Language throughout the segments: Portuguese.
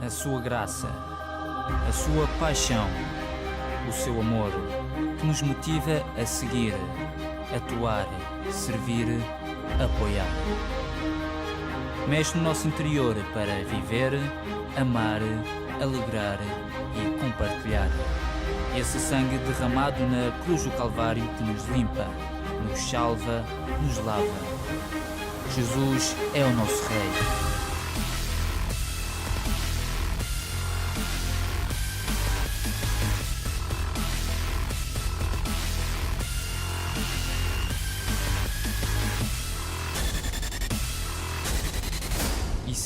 a sua graça, a sua paixão, o seu amor, que nos motiva a seguir, atuar, servir, apoiar. Mexe no nosso interior para viver, amar, alegrar e compartilhar. Esse sangue derramado na cruz do Calvário que nos limpa, nos salva, nos lava. Jesus é o nosso Rei.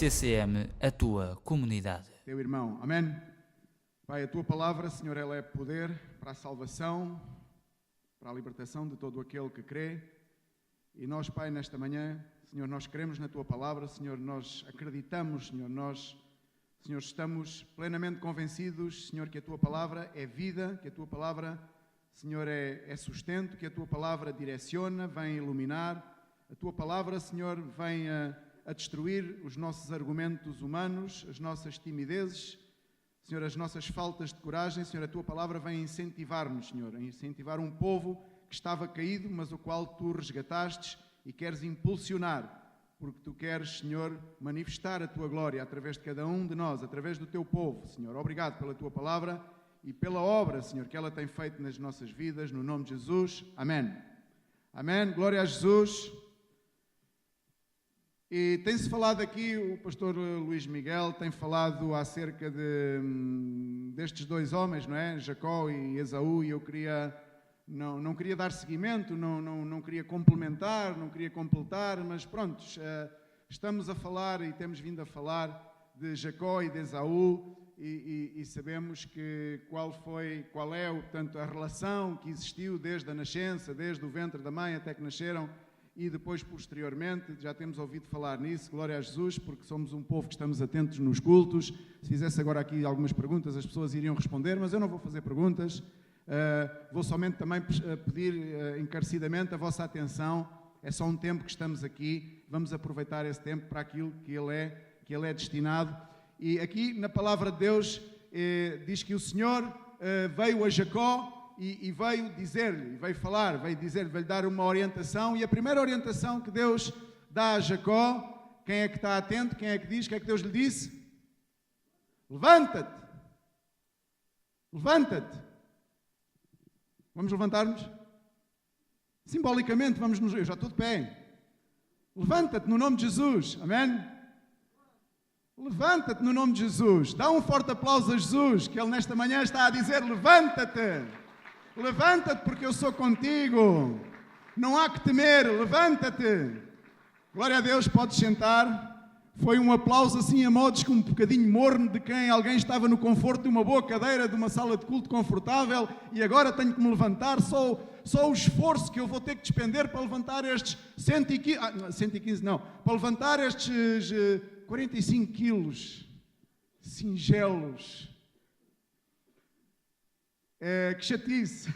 CCM, a tua comunidade. Teu irmão, amém? Pai, a tua palavra, Senhor, ela é poder para a salvação, para a libertação de todo aquele que crê. E nós, Pai, nesta manhã, Senhor, nós cremos na tua palavra, Senhor, nós acreditamos, Senhor, Senhor, estamos plenamente convencidos, Senhor, que a tua palavra é vida, que a tua palavra, Senhor, é sustento, que a tua palavra direciona, vem iluminar. A tua palavra, Senhor, vem a destruir os nossos argumentos humanos, as nossas timidezes, Senhor, as nossas faltas de coragem. Senhor, a tua palavra vem incentivar-nos, Senhor, a incentivar um povo que estava caído, mas o qual tu resgatastes e queres impulsionar, porque tu queres, Senhor, manifestar a tua glória através de cada um de nós, através do teu povo, Senhor. Obrigado pela tua palavra e pela obra, Senhor, que ela tem feito nas nossas vidas, no nome de Jesus. Amém. Amém. Glória a Jesus. E tem-se falado aqui, o pastor Luís Miguel tem falado acerca destes dois homens, não é? Jacó e Esaú, e eu não queria dar seguimento, não queria complementar, não queria completar, mas pronto, estamos a falar e temos vindo a falar de Jacó e de Esaú e sabemos qual é portanto, a relação que existiu desde a nascença, desde o ventre da mãe até que nasceram. E depois, posteriormente, já temos ouvido falar nisso, glória a Jesus, porque somos um povo que estamos atentos nos cultos. Se fizesse agora aqui algumas perguntas, as pessoas iriam responder, mas eu não vou fazer perguntas. Vou somente também pedir encarecidamente a vossa atenção. É só um tempo que estamos aqui, vamos aproveitar esse tempo para aquilo que ele é destinado. E aqui, na palavra de Deus, diz que o Senhor veio a Jacó e veio dizer-lhe, veio falar, veio dizer-lhe, dar uma orientação. E a primeira orientação que Deus dá a Jacó, quem é que está atento, quem é que diz, o que é que Deus lhe disse? Levanta-te! Levanta-te! Vamos levantar-nos? Simbolicamente, eu já estou de pé. Levanta-te no nome de Jesus, amém? Levanta-te no nome de Jesus. Dá um forte aplauso a Jesus, que Ele nesta manhã está a dizer, levanta-te! Levanta-te porque eu sou contigo. Não há que temer, levanta-te. Glória a Deus, podes sentar. Foi um aplauso assim a modos com um bocadinho morno de quem alguém estava no conforto de uma boa cadeira, de uma sala de culto confortável e agora tenho que me levantar. Só o esforço que eu vou ter que despender para levantar estes 115 não, para levantar estes 45 quilos singelos. Que chatice.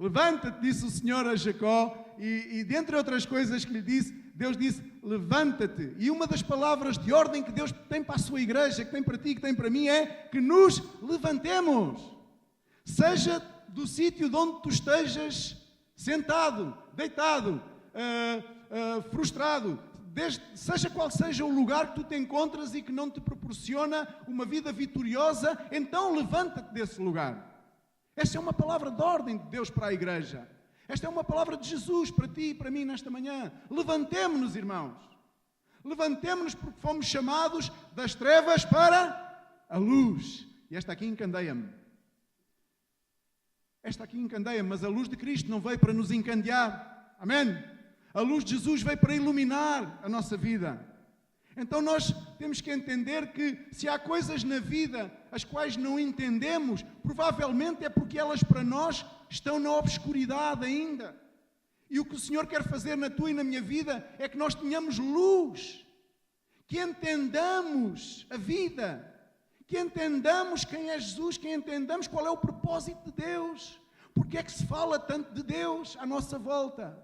Levanta-te, disse o Senhor a Jacó, e dentre outras coisas que lhe disse, Deus disse, levanta-te. E uma das palavras de ordem que Deus tem para a sua igreja, que tem para ti, que tem para mim, é que nos levantemos. Seja do sítio de onde tu estejas sentado, deitado, frustrado, seja qual seja o lugar que tu te encontras e que não te proporciona uma vida vitoriosa, então levanta-te desse lugar. Esta é uma palavra de ordem de Deus para a igreja. Esta é uma palavra de Jesus para ti e para mim nesta manhã. Levantemo-nos, irmãos. Levantemo-nos porque fomos chamados das trevas para a luz. E esta aqui encandeia-me. Esta aqui encandeia-me, mas a luz de Cristo não veio para nos encandear. Amém? A luz de Jesus veio para iluminar a nossa vida. Então nós temos que entender que se há coisas na vida as quais não entendemos, provavelmente é porque elas para nós estão na obscuridade ainda. E o que o Senhor quer fazer na tua e na minha vida é que nós tenhamos luz, que entendamos a vida, que entendamos quem é Jesus, que entendamos qual é o propósito de Deus, porque é que se fala tanto de Deus à nossa volta,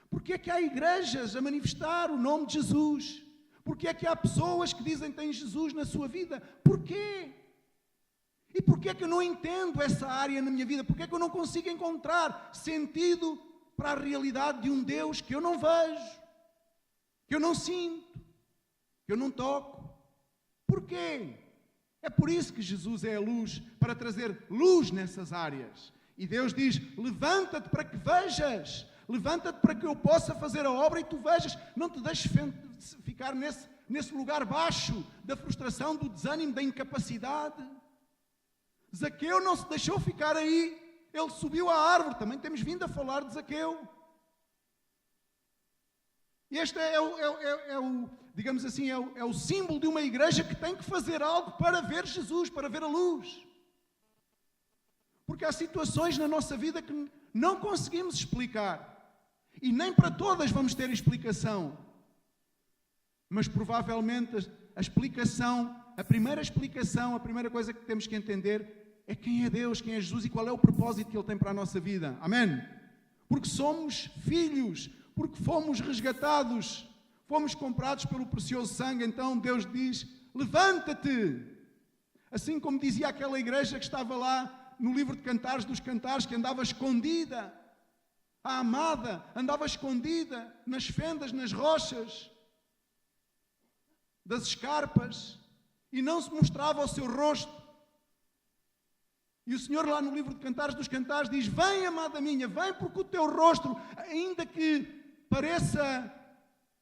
porque é que há igrejas a manifestar o nome de Jesus. Porque é que há pessoas que dizem que têm Jesus na sua vida? Porquê? E porquê é que eu não entendo essa área na minha vida? Porquê é que eu não consigo encontrar sentido para a realidade de um Deus que eu não vejo, que eu não sinto, que eu não toco? Porquê? É por isso que Jesus é a luz, para trazer luz nessas áreas. E Deus diz, levanta-te para que vejas, levanta-te para que eu possa fazer a obra e tu vejas. Não te deixes ficar nesse lugar baixo da frustração, do desânimo, da incapacidade. Zaqueu não se deixou ficar aí, ele subiu à árvore. Também temos vindo a falar de Zaqueu. E este digamos assim, é o símbolo de uma igreja que tem que fazer algo para ver Jesus, para ver a luz. Porque há situações na nossa vida que não conseguimos explicar. E nem para todas vamos ter explicação. Mas provavelmente a explicação, a primeira coisa que temos que entender é quem é Deus, quem é Jesus e qual é o propósito que Ele tem para a nossa vida. Amém? Porque somos filhos, porque fomos resgatados, fomos comprados pelo precioso sangue. Então Deus diz, levanta-te. Assim como dizia aquela igreja que estava lá no livro de Cantares dos Cantares, que andava escondida. A amada andava escondida nas fendas, nas rochas das escarpas e não se mostrava o seu rosto. E o Senhor lá no livro de Cantares dos Cantares diz, vem, amada minha, vem, porque o teu rosto, ainda que pareça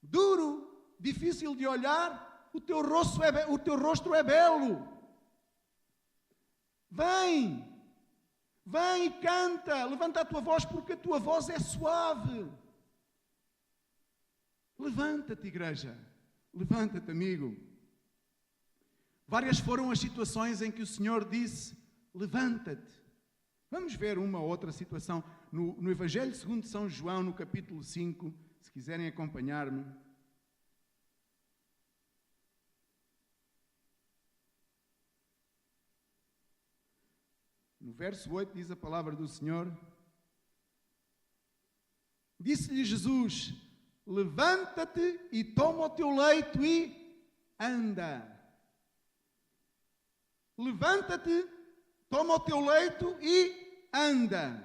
duro, difícil de olhar, o teu rosto é belo. Vem e canta, levanta a tua voz, porque a tua voz é suave. Levanta-te, igreja, levanta-te, amigo. Várias foram as situações em que o Senhor disse, levanta-te. Vamos ver uma ou outra situação no Evangelho segundo São João, no capítulo 5, se quiserem acompanhar-me. No verso 8 diz a palavra do Senhor, disse-lhe Jesus, levanta-te e toma o teu leito e anda. Levanta-te, toma o teu leito e anda.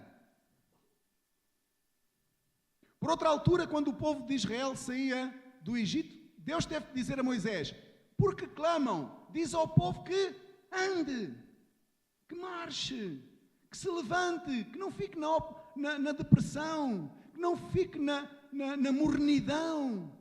Por outra altura, quando o povo de Israel saía do Egito, Deus teve que dizer a Moisés, porque clamam, diz ao povo que ande, que marche, que se levante, que não fique na depressão, que não fique na mornidão.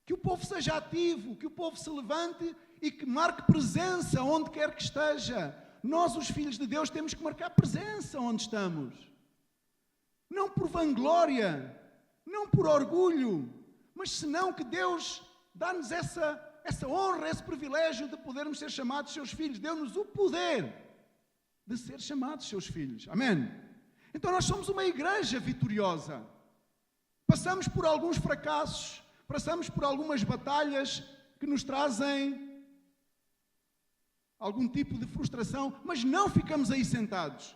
Que o povo seja ativo, que o povo se levante e que marque presença onde quer que esteja. Nós, os filhos de Deus, temos que marcar presença onde estamos. Não por vanglória, não por orgulho, mas senão que Deus dá-nos essa honra, esse privilégio de podermos ser chamados seus filhos. Deu-nos o poder de ser chamados seus filhos. Amém? Então nós somos uma igreja vitoriosa. Passamos por alguns fracassos, passamos por algumas batalhas que nos trazem algum tipo de frustração, mas não ficamos aí sentados.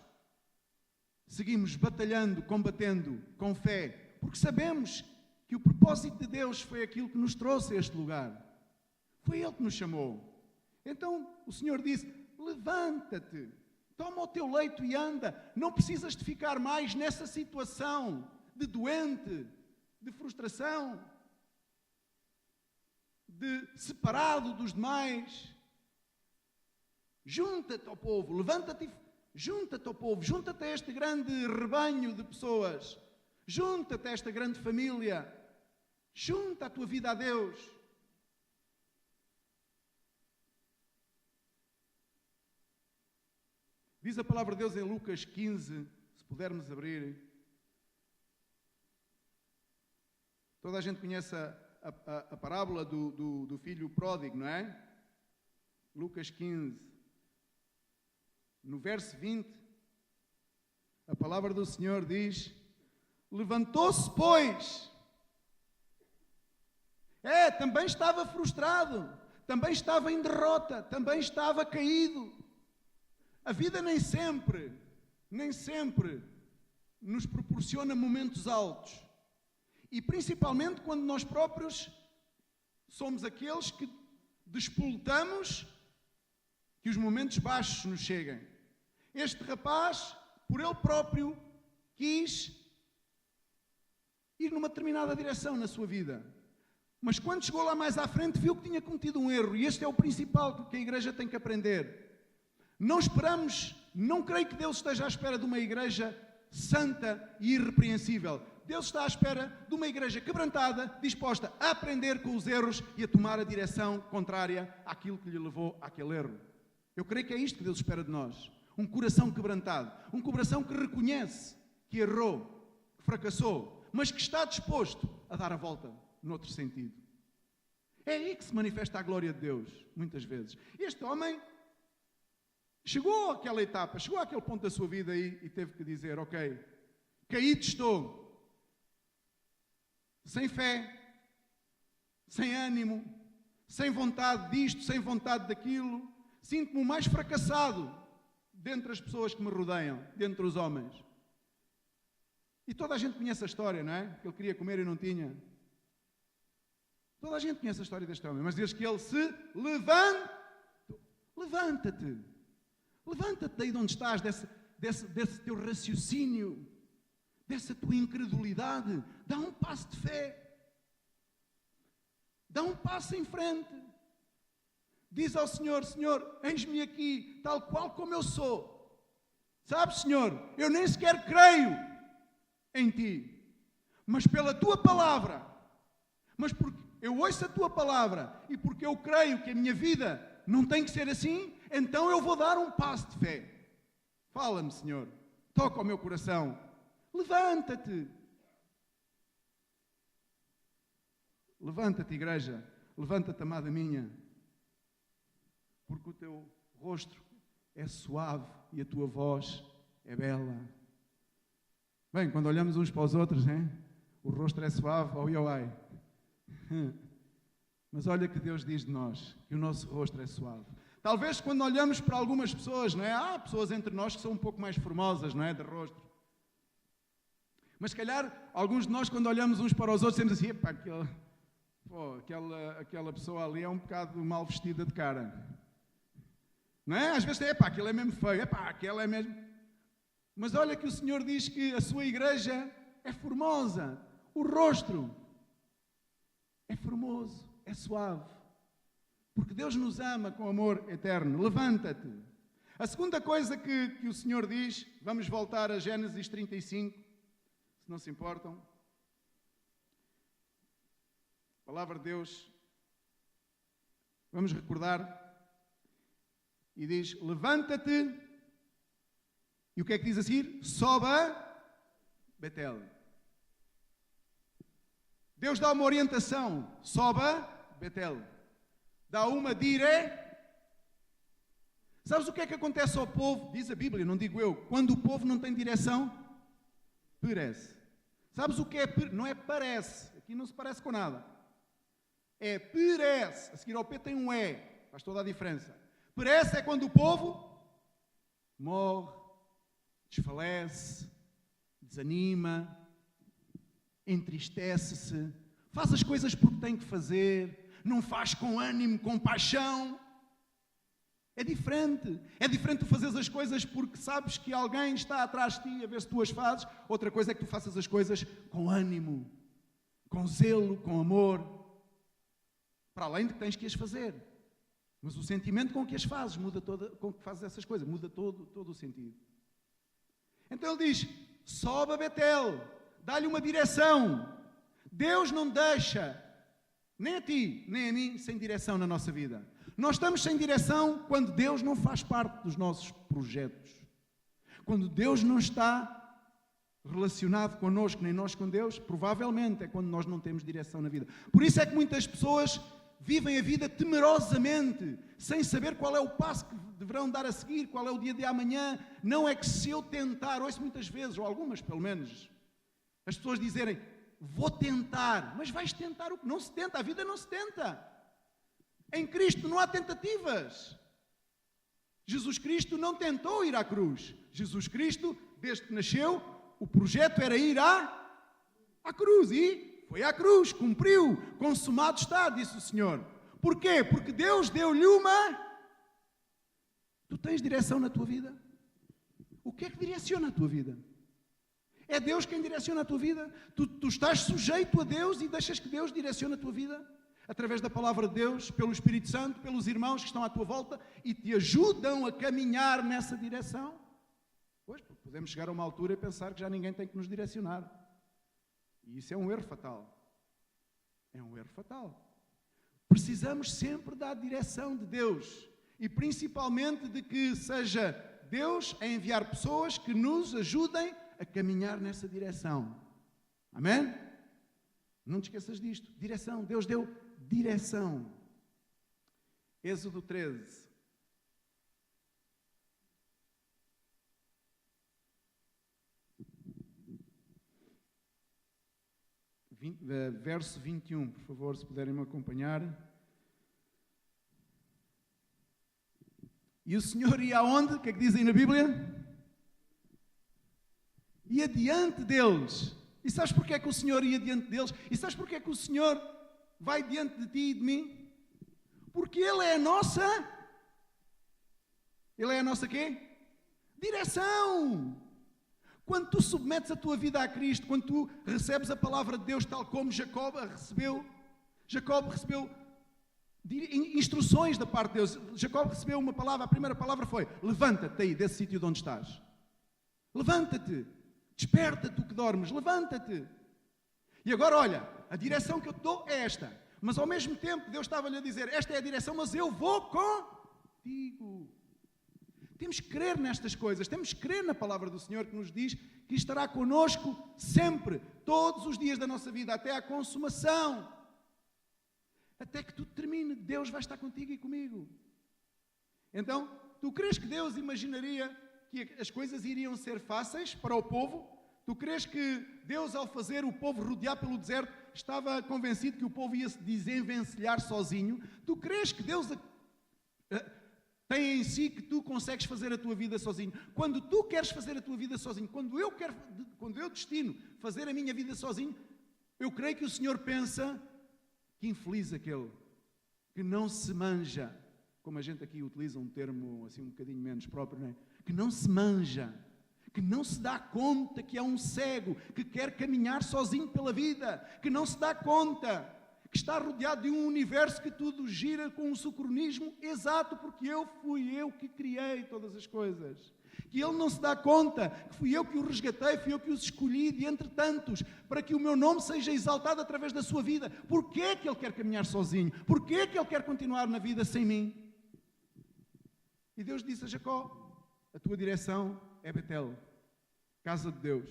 Seguimos batalhando, combatendo com fé, porque sabemos que o propósito de Deus foi aquilo que nos trouxe a este lugar. Foi Ele que nos chamou. Então o Senhor disse, levanta-te, toma o teu leito e anda. Não precisas de ficar mais nessa situação de doente, de frustração, de separado dos demais. Junta-te ao povo, levanta-te e junta-te ao povo, junta-te a este grande rebanho de pessoas, junta-te a esta grande família, junta a tua vida a Deus. Diz a palavra de Deus em Lucas 15, se pudermos abrir. Toda a gente conhece a parábola do filho pródigo, não é? Lucas 15. No verso 20, a palavra do Senhor diz, levantou-se, pois. Também estava frustrado, também estava em derrota, também estava caído. A vida nem sempre nos proporciona momentos altos. E principalmente quando nós próprios somos aqueles que despoltamos que os momentos baixos nos cheguem. Este rapaz, por ele próprio, quis ir numa determinada direção na sua vida. Mas quando chegou lá mais à frente, viu que tinha cometido um erro. E este é o principal que a igreja tem que aprender. Não esperamos, não creio que Deus esteja à espera de uma igreja santa e irrepreensível. Deus está à espera de uma igreja quebrantada, disposta a aprender com os erros e a tomar a direção contrária àquilo que lhe levou àquele erro. Eu creio que é isto que Deus espera de nós. Um coração quebrantado. Um coração que reconhece que errou, que fracassou, mas que está disposto a dar a volta noutro sentido. É aí que se manifesta a glória de Deus, muitas vezes. Este homem chegou àquela etapa, chegou àquele ponto da sua vida e teve que dizer, ok, caído estou, sem fé, sem ânimo, sem vontade disto, sem vontade daquilo, sinto-me o mais fracassado dentre as pessoas que me rodeiam, dentre os homens. E toda a gente conhece a história, não é? Que ele queria comer e não tinha. Toda a gente conhece a história deste homem, mas diz que ele se levanta-te. Levanta-te daí de onde estás, desse teu raciocínio, dessa tua incredulidade. Dá um passo de fé. Dá um passo em frente. Diz ao Senhor, Senhor, eis-me aqui, tal qual como eu sou. Sabes, Senhor, eu nem sequer creio em Ti. Mas pela Tua palavra, mas porque eu ouço a Tua palavra e porque eu creio que a minha vida não tem que ser assim, então eu vou dar um passo de fé. Fala-me, Senhor. Toca ao meu coração. Levanta-te. Levanta-te, igreja. Levanta-te, amada minha. Porque o teu rosto é suave e a tua voz é bela. Bem, quando olhamos uns para os outros, hein? O rosto é suave, oi, oi. Mas olha que Deus diz de nós, que o nosso rosto é suave. Talvez quando olhamos para algumas pessoas, não é? Há pessoas entre nós que são um pouco mais formosas, não é? De rosto. Mas se calhar, alguns de nós quando olhamos uns para os outros, temos assim, epá, aquela pessoa ali é um bocado mal vestida de cara. Não é? Às vezes, epá, aquele é mesmo feio, epá, aquele é mesmo... Mas olha que o Senhor diz que a sua igreja é formosa. O rosto é formoso, é suave. Porque Deus nos ama com amor eterno. Levanta-te. A segunda coisa que o Senhor diz, vamos voltar a Gênesis 35, se não se importam. A palavra de Deus, vamos recordar, e diz, levanta-te, e o que é que diz a seguir? Sobe a Betel. Deus dá uma orientação, sobe a Betel. Dá uma Sabes o que é que acontece ao povo? Diz a Bíblia, não digo eu. Quando o povo não tem direção, perece. Sabes o que é? Não é parece. Aqui não se parece com nada. É perece. A seguir ao P tem um E. Faz toda a diferença. Perece é quando o povo morre, desfalece, desanima, entristece-se, faz as coisas porque tem que fazer, não faz com ânimo, com paixão. É diferente. É diferente tu fazeres as coisas porque sabes que alguém está atrás de ti a ver se tu as fazes. Outra coisa é que tu faças as coisas com ânimo, com zelo, com amor. Para além de que tens que as fazer. Mas o sentimento com que as fazes, com que fazes essas coisas, muda todo o sentido. Então ele diz, sobe a Betel, dá-lhe uma direção. Deus não deixa, nem a ti, nem a mim, sem direção na nossa vida. Nós estamos sem direção quando Deus não faz parte dos nossos projetos. Quando Deus não está relacionado connosco, nem nós com Deus, provavelmente é quando nós não temos direção na vida. Por isso é que muitas pessoas vivem a vida temerosamente, sem saber qual é o passo que deverão dar a seguir, qual é o dia de amanhã. Não é que se eu tentar, ouço muitas vezes, ou algumas pelo menos, as pessoas dizerem, vou tentar, mas vais tentar o que? Não se tenta, a vida não se tenta. Em Cristo não há tentativas. Jesus Cristo não tentou ir à cruz. Jesus Cristo, desde que nasceu, o projeto era ir à cruz e Foi à cruz, cumpriu, consumado está, disse o Senhor. Porquê? Porque Deus deu-lhe uma... Tu tens direção na tua vida? O que é que direciona a tua vida? É Deus quem direciona a tua vida? Tu estás sujeito a Deus e deixas que Deus direcione a tua vida? Através da palavra de Deus, pelo Espírito Santo, pelos irmãos que estão à tua volta e te ajudam a caminhar nessa direção? Pois, podemos chegar a uma altura e pensar que já ninguém tem que nos direcionar. E isso é um erro fatal. É um erro fatal. Precisamos sempre da direção de Deus. E principalmente de que seja Deus a enviar pessoas que nos ajudem a caminhar nessa direção. Amém? Não te esqueças disto. Direção. Deus deu direção. Êxodo 13. Verso 21, por favor, se puderem me acompanhar. E o Senhor ia aonde? O que é que diz aí na Bíblia? Ia diante deles. E sabes porque é que o Senhor ia diante deles? E sabes porque é que o Senhor vai diante de ti e de mim? Porque Ele é a nossa... Ele é a nossa quê? Direção! Quando tu submetes a tua vida a Cristo, quando tu recebes a palavra de Deus tal como Jacob recebeu instruções da parte de Deus. Jacob recebeu uma palavra, a primeira palavra foi: levanta-te aí desse sítio de onde estás. Levanta-te, desperta-te tu que dormes, levanta-te. E agora olha, a direção que eu te dou é esta. Mas ao mesmo tempo Deus estava-lhe a dizer: esta é a direção, mas eu vou contigo. Temos que crer nestas coisas, temos que crer na palavra do Senhor que nos diz que estará connosco sempre, todos os dias da nossa vida, até à consumação. Até que tudo termine, Deus vai estar contigo e comigo. Então, tu crês que Deus imaginaria que as coisas iriam ser fáceis para o povo? Tu crês que Deus, ao fazer o povo rodear pelo deserto, estava convencido que o povo ia se desenvencilhar sozinho? Tu crês que Deus tem em si que tu consegues fazer a tua vida sozinho? Quando tu queres fazer a tua vida sozinho, quando eu destino fazer a minha vida sozinho, eu creio que o Senhor pensa: que infeliz aquele que não se manja, como a gente aqui utiliza um termo assim um bocadinho menos próprio, não é? Que não se manja, que não se dá conta que é um cego, que quer caminhar sozinho pela vida, que não se dá conta que está rodeado de um universo que tudo gira com um sincronismo exato, porque fui eu que criei todas as coisas. Que ele não se dá conta que fui eu que o resgatei, fui eu que os escolhi de entre tantos, para que o meu nome seja exaltado através da sua vida. Porquê que ele quer caminhar sozinho? Porquê que ele quer continuar na vida sem mim? E Deus disse a Jacó: a tua direção é Betel, casa de Deus,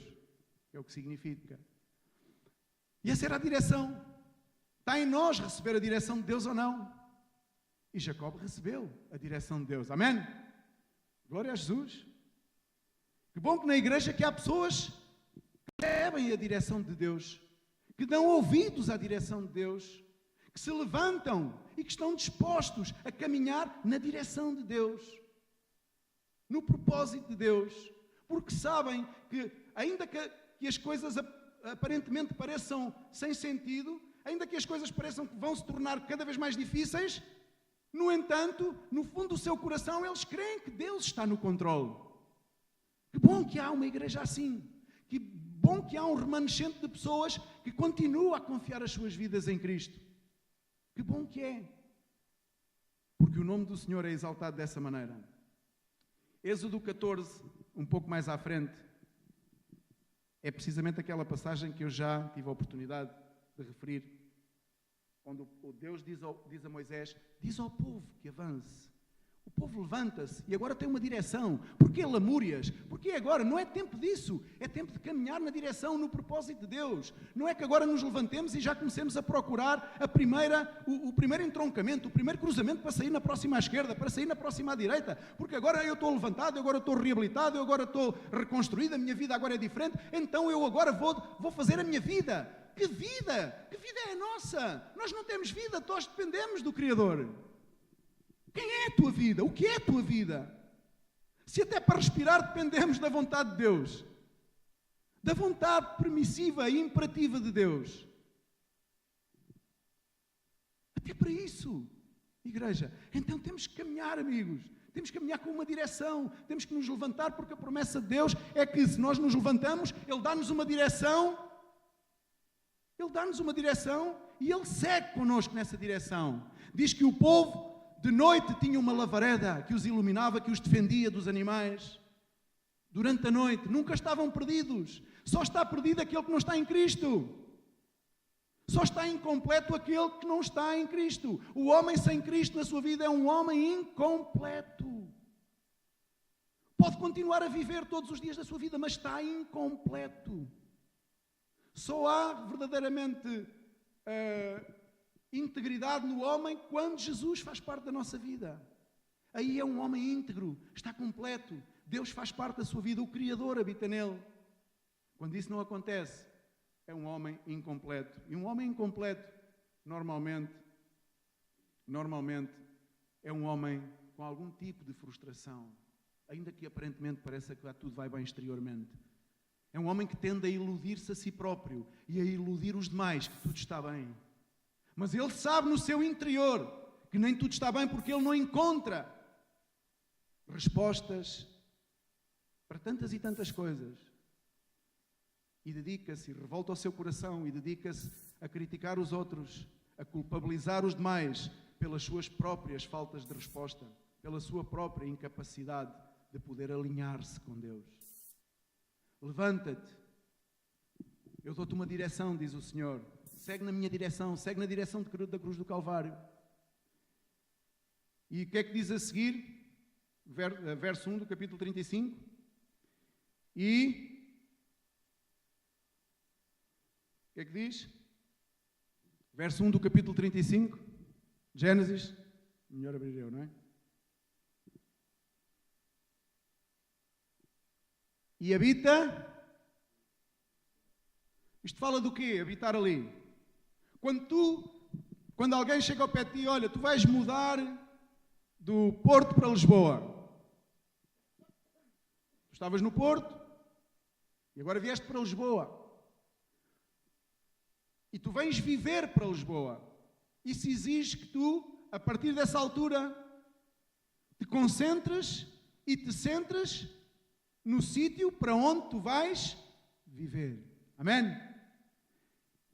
é o que significa. E essa era a direção. Está em nós receber a direção de Deus ou não? E Jacob recebeu a direção de Deus. Amém? Glória a Jesus. Que bom que na igreja que há pessoas que recebem a direção de Deus, que dão ouvidos à direção de Deus, que se levantam e que estão dispostos a caminhar na direção de Deus, no propósito de Deus, porque sabem que, ainda que as coisas aparentemente pareçam sem sentido, ainda que as coisas pareçam que vão se tornar cada vez mais difíceis, no entanto, no fundo do seu coração, eles creem que Deus está no controle. Que bom que há uma igreja assim. Que bom que há um remanescente de pessoas que continua a confiar as suas vidas em Cristo. Que bom que é. Porque o nome do Senhor é exaltado dessa maneira. Êxodo 14, um pouco mais à frente, é precisamente aquela passagem que eu já tive a oportunidade de referir, onde o Deus diz a Moisés: diz ao povo que avance. O povo levanta-se e agora tem uma direção. Porquê lamúrias? Porque agora não é tempo disso. É tempo de caminhar na direção, no propósito de Deus. Não é que agora nos levantemos e já comecemos a procurar o primeiro entroncamento, o primeiro cruzamento para sair na próxima à esquerda, para sair na próxima à direita. Porque agora eu estou levantado, agora eu estou reabilitado, eu agora estou reconstruído, a minha vida agora é diferente, então eu agora vou fazer a minha vida. Que vida? Que vida é a nossa? Nós não temos vida, nós dependemos do Criador. Quem é a tua vida? O que é a tua vida? Se até para respirar dependemos da vontade de Deus, da vontade permissiva e imperativa de Deus, Até para isso, igreja. Então temos que caminhar, amigos. Temos que caminhar com uma direção. Temos que nos levantar, porque a promessa de Deus é que se nós nos levantamos, Ele dá-nos uma direção. Ele dá-nos uma direção e Ele segue connosco nessa direção. Diz que o povo de noite tinha uma lavareda que os iluminava, que os defendia dos animais. Durante a noite, nunca estavam perdidos. Só está perdido aquele que não está em Cristo. Só está incompleto aquele que não está em Cristo. O homem sem Cristo na sua vida é um homem incompleto. Pode continuar a viver todos os dias da sua vida, mas está incompleto. Só há verdadeiramente integridade no homem quando Jesus faz parte da nossa vida. Aí é um homem íntegro, está completo. Deus faz parte da sua vida, o Criador habita nele. Quando isso não acontece, é um homem incompleto. E um homem incompleto, normalmente, é um homem com algum tipo de frustração. Ainda que aparentemente pareça que tudo vai bem exteriormente. É um homem que tende a iludir-se a si próprio e a iludir os demais que tudo está bem. Mas ele sabe no seu interior que nem tudo está bem, porque ele não encontra respostas para tantas e tantas coisas. E dedica-se, e revolta o seu coração, e dedica-se a criticar os outros, a culpabilizar os demais pelas suas próprias faltas de resposta, pela sua própria incapacidade de poder alinhar-se com Deus. Levanta-te, eu dou-te uma direção, diz o Senhor. Segue na minha direção, segue na direção da cruz do Calvário. E o que é que diz a seguir? Verso 1 do capítulo 35. E o que é que diz? Verso 1 do capítulo 35. Gênesis. Melhor abrir eu, não é? E habita. Isto fala do quê? Habitar ali. Quando alguém chega ao pé de ti, olha, tu vais mudar do Porto para Lisboa. Tu estavas no Porto e agora vieste para Lisboa. E tu vens viver para Lisboa. Isso exige que tu, a partir dessa altura, te concentres e te centres no sítio para onde tu vais viver. Amém?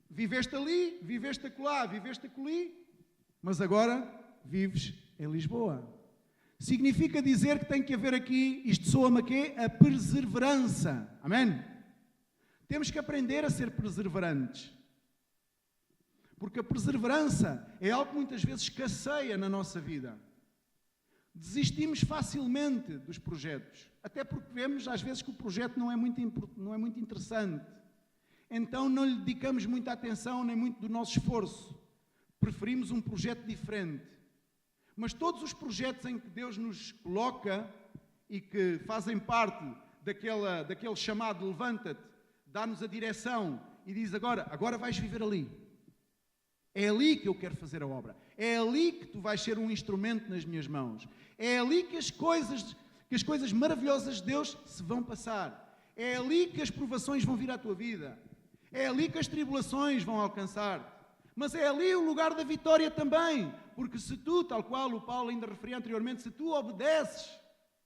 Viveste ali, viveste acolá, viveste acolhi, mas agora vives em Lisboa. Significa dizer que tem que haver aqui, isto soa-me a quê? A perseverança. Amém? Temos que aprender a ser perseverantes. Porque a perseverança é algo que muitas vezes escasseia na nossa vida. Desistimos facilmente dos projetos, até porque vemos às vezes que o projeto não é muito interessante. Então não lhe dedicamos muita atenção nem muito do nosso esforço. Preferimos um projeto diferente. Mas todos os projetos em que Deus nos coloca e que fazem parte daquele chamado levanta-te, dá-nos a direção e diz agora vais viver ali. É ali que eu quero fazer a obra. É ali que tu vais ser um instrumento nas minhas mãos. É ali que as coisas maravilhosas de Deus se vão passar. É ali que as provações vão vir à tua vida. É ali que as tribulações vão alcançar. Mas é ali o lugar da vitória também. Porque se tu, tal qual o Paulo ainda referia anteriormente, se tu obedeces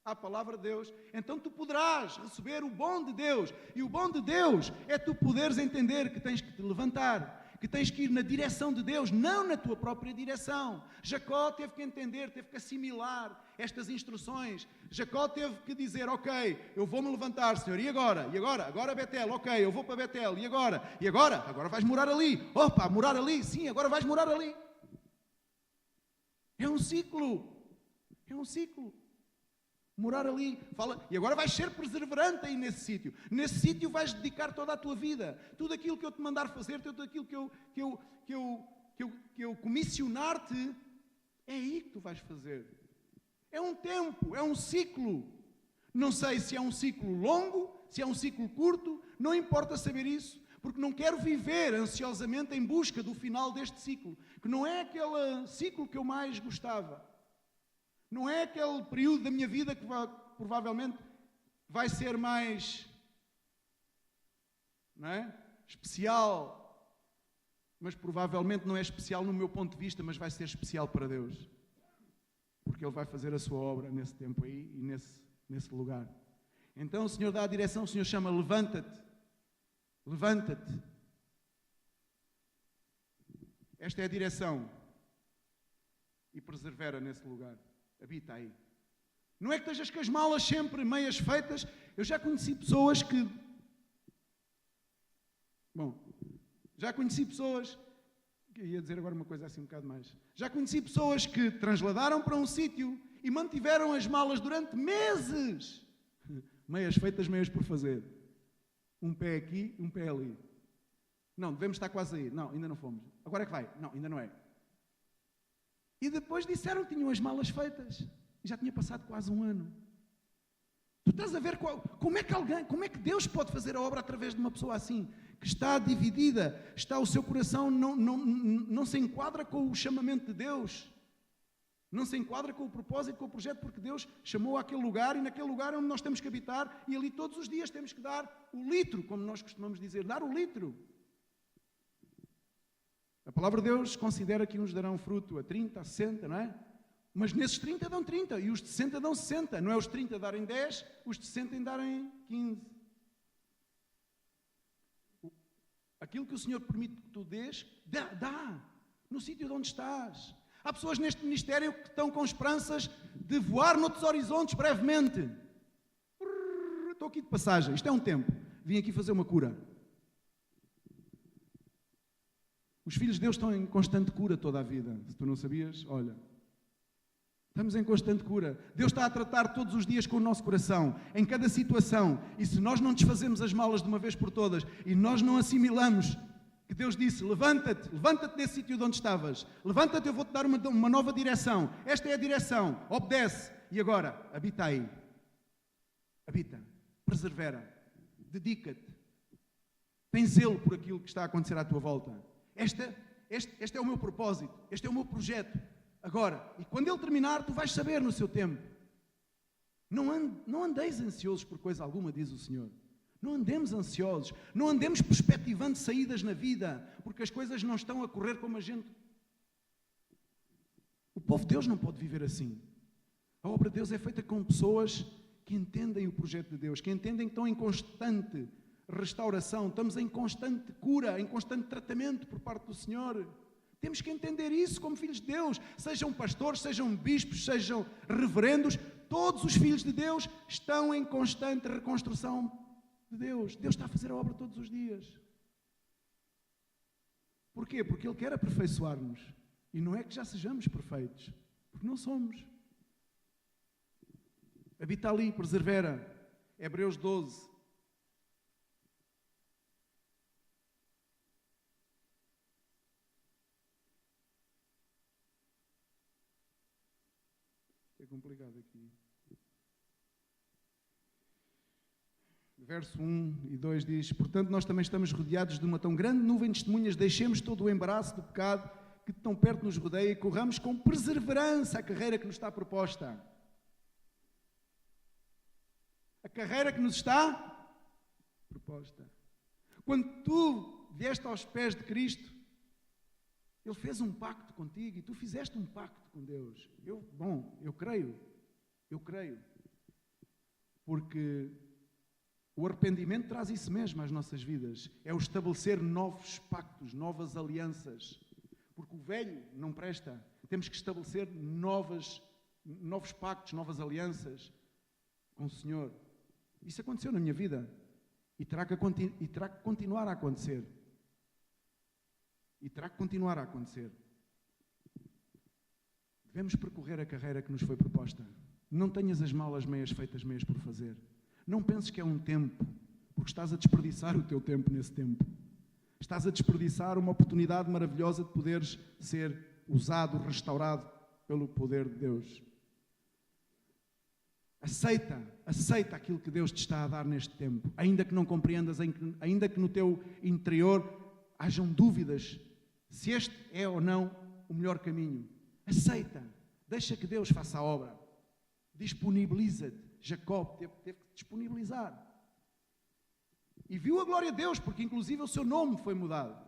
à palavra de Deus, então tu poderás receber o bom de Deus. E o bom de Deus é tu poderes entender que tens que te levantar, que tens que ir na direção de Deus, não na tua própria direção. Jacó teve que entender, teve que assimilar estas instruções. Jacó teve que dizer, ok, eu vou-me levantar, Senhor, e agora? E agora? Agora Betel, ok, eu vou para Betel, e agora? E agora? Agora vais morar ali. Opa, morar ali, sim, agora vais morar ali. É um ciclo. É um ciclo. Morar ali, fala, e agora vais ser perseverante aí nesse sítio. Nesse sítio vais dedicar toda a tua vida. Tudo aquilo que eu te mandar fazer, tudo aquilo que eu comissionar-te, é aí que tu vais fazer. É um tempo, é um ciclo. Não sei se é um ciclo longo, se é um ciclo curto, não importa saber isso, porque não quero viver ansiosamente em busca do final deste ciclo, que não é aquele ciclo que eu mais gostava. Não é aquele período da minha vida que provavelmente vai ser mais, não é? Especial. mas provavelmente não é especial no meu ponto de vista, mas vai ser especial para Deus. Porque Ele vai fazer a sua obra nesse tempo aí e nesse lugar. Então o Senhor dá a direção, o Senhor chama: levanta-te, levanta-te. Esta é a direção. E persevera nesse lugar, habita aí. Não é que estejas com as malas sempre meias feitas. Eu já conheci pessoas que... já conheci pessoas... Eu ia dizer agora uma coisa assim um bocado mais. Já conheci pessoas que transladaram para um sítio e mantiveram as malas durante meses. Meias feitas, meias por fazer. Um pé aqui, um pé ali. Não, devemos estar quase aí. Não, ainda não fomos. Agora é que vai. Não, ainda não é. E depois disseram que tinham as malas feitas. E já tinha passado quase um ano. Tu estás a ver como é que Deus pode fazer a obra através de uma pessoa assim, que está dividida, o seu coração não se enquadra com o chamamento de Deus, não se enquadra com o propósito, com o projeto, porque Deus chamou àquele lugar, e naquele lugar é onde nós temos que habitar, e ali todos os dias temos que dar o litro, como nós costumamos dizer, dar o litro. A palavra de Deus considera que uns darão fruto a 30, a 60, não é? Mas nesses 30 dão 30 e os de 60 dão 60. Não é os 30 darem 10, os de 60 darem 15. Aquilo que o Senhor permite que tu dês, dá no sítio de onde estás. Há pessoas neste ministério que estão com esperanças de voar noutros horizontes brevemente. Estou aqui de passagem, isto é um tempo. Vim aqui fazer uma cura. Os filhos de Deus estão em constante cura toda a vida. Se tu não sabias, olha. Estamos em constante cura. Deus está a tratar todos os dias com o nosso coração, em cada situação. E se nós não desfazemos as malas de uma vez por todas, e nós não assimilamos que Deus disse: levanta-te desse sítio de onde estavas. Levanta-te, eu vou-te dar uma nova direção. Esta é a direção. Obedece. E agora, habita aí. Habita. Persevera. Dedica-te. Tem zelo por aquilo que está a acontecer à tua volta. Este é o meu propósito, este é o meu projeto. Agora, e quando ele terminar, tu vais saber no seu tempo. Não andeis ansiosos por coisa alguma, diz o Senhor. Não andemos ansiosos, não andemos perspectivando saídas na vida, porque as coisas não estão a correr como a gente... O povo de Deus não pode viver assim. A obra de Deus é feita com pessoas que entendem o projeto de Deus, que entendem que estão em constante restauração, estamos em constante cura, em constante tratamento por parte do Senhor. Temos que entender isso como filhos de Deus, sejam pastores, sejam bispos, sejam reverendos, todos os filhos de Deus estão em constante reconstrução de Deus. Deus está a fazer a obra todos os dias. Porquê? Porque Ele quer aperfeiçoar-nos. E não é que já sejamos perfeitos, porque não somos. Habita ali, persevera. Hebreus 12. É complicado aqui. Verso 1 e 2 diz: portanto, nós também estamos rodeados de uma tão grande nuvem de testemunhas, deixemos todo o embaraço do pecado que tão perto nos rodeia e corramos com perseverança a carreira que nos está proposta. A carreira que nos está proposta. Quando tu vieste aos pés de Cristo, Ele fez um pacto contigo e tu fizeste um pacto com Deus. Eu creio. Porque o arrependimento traz isso mesmo às nossas vidas. É o estabelecer novos pactos, novas alianças. Porque o velho não presta. Temos que estabelecer novos pactos, novas alianças com o Senhor. Isso aconteceu na minha vida. E terá que continuar a acontecer. Devemos percorrer a carreira que nos foi proposta. Não tenhas as malas meias feitas, meias por fazer. Não penses que é um tempo, porque estás a desperdiçar o teu tempo nesse tempo. Estás a desperdiçar uma oportunidade maravilhosa de poderes ser usado, restaurado pelo poder de Deus. Aceita aquilo que Deus te está a dar neste tempo. Ainda que não compreendas, ainda que no teu interior hajam dúvidas se este é ou não o melhor caminho. Aceita. Deixa que Deus faça a obra. Disponibiliza-te. Jacó teve que disponibilizar. E viu a glória de Deus, porque inclusive o seu nome foi mudado.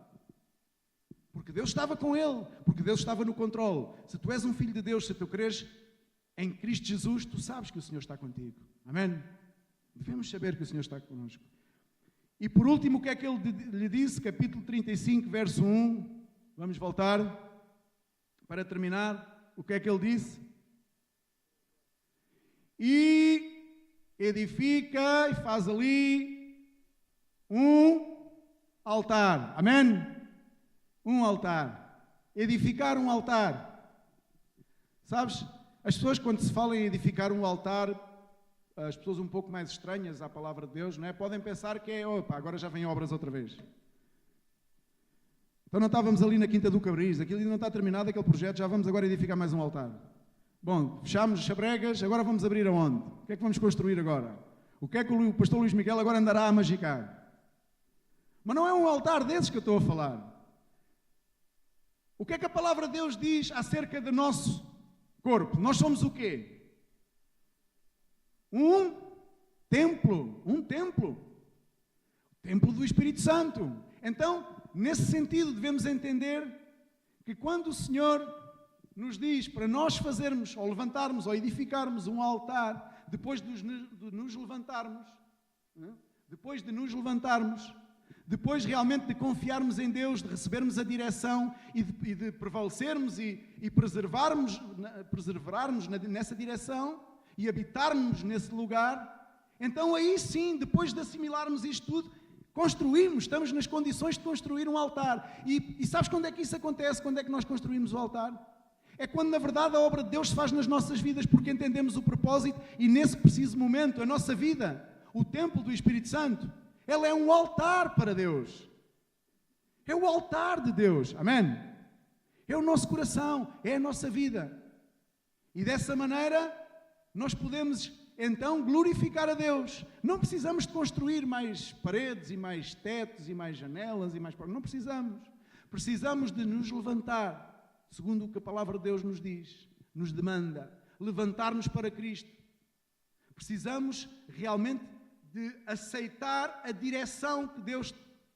Porque Deus estava com ele, porque Deus estava no controle. Se tu és um filho de Deus, se tu creres em Cristo Jesus, tu sabes que o Senhor está contigo. Amém? Devemos saber que o Senhor está connosco. E por último, o que é que ele lhe disse? Capítulo 35, verso 1. Vamos voltar para terminar. O que é que ele disse? E edifica e faz ali um altar. Amém? Um altar. Edificar um altar. Sabes? As pessoas, quando se fala em edificar um altar, as pessoas um pouco mais estranhas à palavra de Deus, não é? Podem pensar que é, opa, agora já vem obras outra vez. Então não estávamos ali na Quinta do Cabriz, aquilo ainda não está terminado, aquele projeto, já vamos agora edificar mais um altar. Bom, fechámos as Chabregas, agora vamos abrir aonde? O que é que vamos construir agora? O que é que o pastor Luís Miguel agora andará a magicar? Mas não é um altar desses que eu estou a falar. O que é que a palavra de Deus diz acerca do nosso corpo? Nós somos o quê? Um templo. Um templo. O templo do Espírito Santo. Então, nesse sentido, devemos entender que quando o Senhor nos diz para nós fazermos, ou levantarmos, ou edificarmos um altar, depois de nos levantarmos, depois realmente de confiarmos em Deus, de recebermos a direção e de prevalecermos e preservarmos nessa direção e habitarmos nesse lugar, então aí sim, depois de assimilarmos isto tudo, construirmos, estamos nas condições de construir um altar. E sabes quando é que isso acontece? Quando é que nós construímos o altar? É quando na verdade a obra de Deus se faz nas nossas vidas, porque entendemos o propósito e nesse preciso momento a nossa vida, o templo do Espírito Santo, ela é um altar para Deus. É o altar de Deus. Amém? É o nosso coração, é a nossa vida. E dessa maneira nós podemos então glorificar a Deus. Não precisamos de construir mais paredes e mais tetos e mais janelas e mais... Não precisamos. Precisamos de nos levantar, segundo o que a palavra de Deus nos diz, nos demanda, levantar-nos para Cristo. Precisamos realmente de aceitar a direção que Deus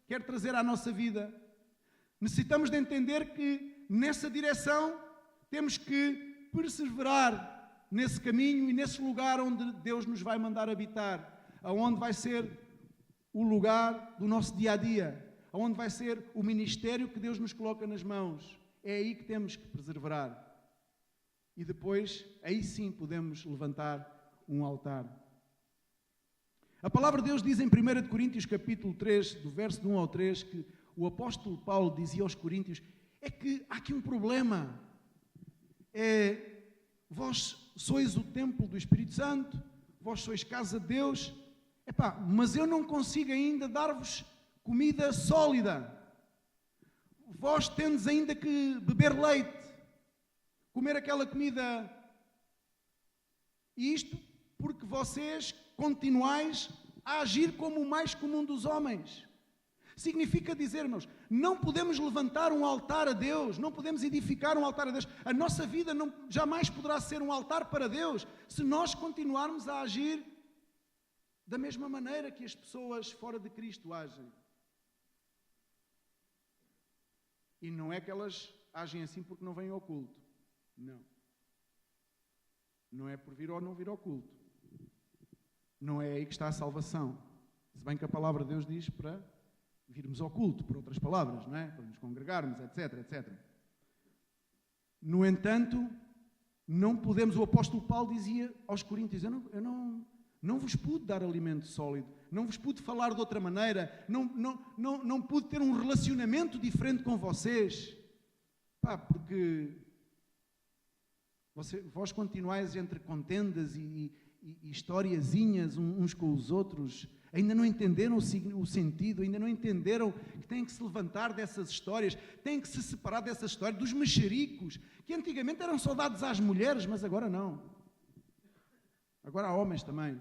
quer trazer à nossa vida. Necessitamos de entender que nessa direção temos que perseverar nesse caminho e nesse lugar onde Deus nos vai mandar habitar, aonde vai ser o lugar do nosso dia-a-dia, aonde vai ser o ministério que Deus nos coloca nas mãos. É aí que temos que perseverar. E depois, aí sim podemos levantar um altar. A palavra de Deus diz em 1 Coríntios capítulo 3, do verso de 1 ao 3, que o apóstolo Paulo dizia aos Coríntios, é que há aqui um problema. Vós sois o templo do Espírito Santo, vós sois casa de Deus, mas eu não consigo ainda dar-vos comida sólida. Vós tendes ainda que beber leite, comer aquela comida, e isto porque vocês continuais a agir como o mais comum dos homens. Significa dizer, irmãos, não podemos levantar um altar a Deus, não podemos edificar um altar a Deus. A nossa vida jamais poderá ser um altar para Deus se nós continuarmos a agir da mesma maneira que as pessoas fora de Cristo agem. E não é que elas agem assim porque não vêm ao culto. Não. Não é por vir ou não vir ao culto. Não é aí que está a salvação. Se bem que a palavra de Deus diz para virmos ao culto, por outras palavras, não é? Para nos congregarmos, etc, etc. No entanto, não podemos, o apóstolo Paulo dizia aos Coríntios, eu não vos pude dar alimento sólido, não vos pude falar de outra maneira, não pude ter um relacionamento diferente com vocês, porque vós continuais entre contendas e historiazinhas uns com os outros, ainda não entenderam o sentido, ainda não entenderam que têm que se levantar dessas histórias, têm que se separar dessas histórias, dos mexericos, que antigamente eram só dados às mulheres, mas agora não. Agora há homens também.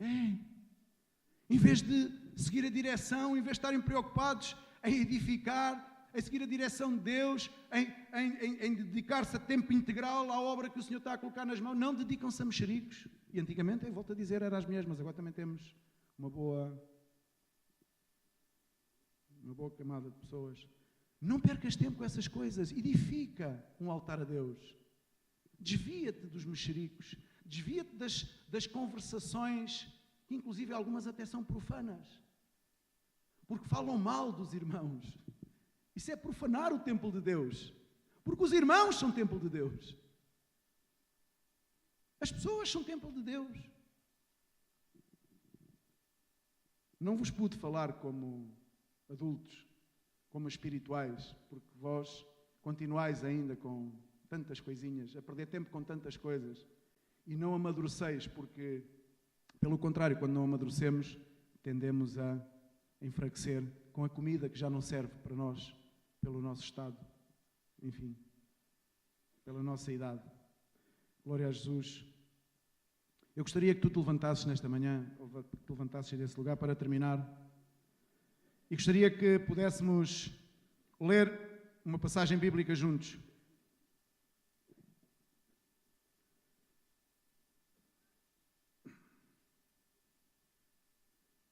Em vez de seguir a direção, em vez de estarem preocupados em edificar, em seguir a direção de Deus, em dedicar-se a tempo integral à obra que o Senhor está a colocar nas mãos. Não dedicam-se a mexericos. E antigamente, eu volto a dizer, eram as mesmas. Agora também temos uma boa camada de pessoas. Não percas tempo com essas coisas. Edifica um altar a Deus. Desvia-te dos mexericos. Desvia-te das conversações, que inclusive algumas até são profanas. Porque falam mal dos irmãos. Isso é profanar o templo de Deus. Porque os irmãos são templo de Deus. As pessoas são templo de Deus. Não vos pude falar como adultos, como espirituais, porque vós continuais ainda com tantas coisinhas, a perder tempo com tantas coisas, e não amadureceis, porque, pelo contrário, quando não amadurecemos, tendemos a enfraquecer com a comida que já não serve para nós, pelo nosso estado, enfim, pela nossa idade. Glória a Jesus. Eu gostaria que tu te levantasses nesta manhã, ou que te levantasses desse lugar para terminar, e gostaria que pudéssemos ler uma passagem bíblica juntos.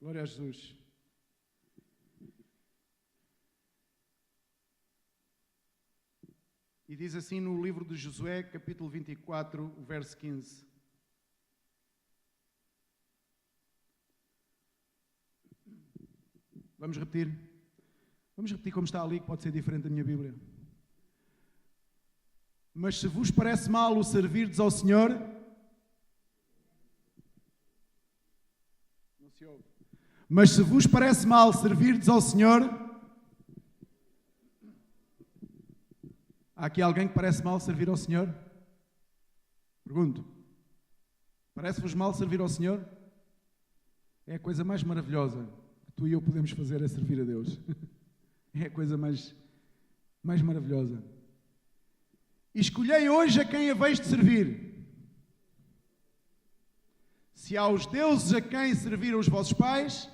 Glória a Jesus. E diz assim no livro de Josué, capítulo 24, o verso 15. Vamos repetir? Vamos repetir como está ali, que pode ser diferente da minha Bíblia. Mas se vos parece mal o servirdes ao Senhor... Não se ouve. Mas se vos parece mal servirdes ao Senhor... Há aqui alguém que parece mal servir ao Senhor? Pergunto. Parece-vos mal servir ao Senhor? É a coisa mais maravilhosa que tu e eu podemos fazer, é servir a Deus. É a coisa mais maravilhosa. E escolhei hoje a quem haveis de servir. Se há os deuses a quem serviram os vossos pais...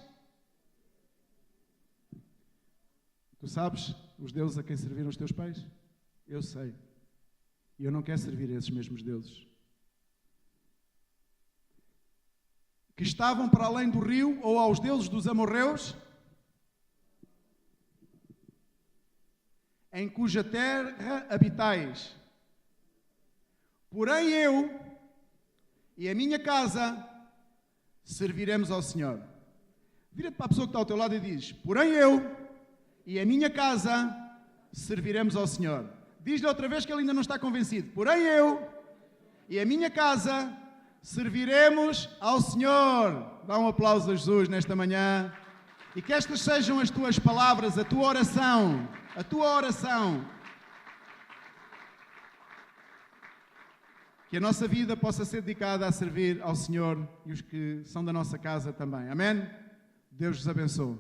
Tu sabes os deuses a quem serviram os teus pais? Eu sei. E eu não quero servir a esses mesmos deuses. Que estavam para além do rio, ou aos deuses dos amorreus, em cuja terra habitais. Porém eu e a minha casa serviremos ao Senhor. Vira-te para a pessoa que está ao teu lado e diz: porém eu e a minha casa serviremos ao Senhor. Diz-lhe outra vez que ele ainda não está convencido. Porém eu e a minha casa serviremos ao Senhor. Dá um aplauso a Jesus nesta manhã. E que estas sejam as tuas palavras, a tua oração. A tua oração. Que a nossa vida possa ser dedicada a servir ao Senhor e os que são da nossa casa também. Amém? Deus vos abençoe.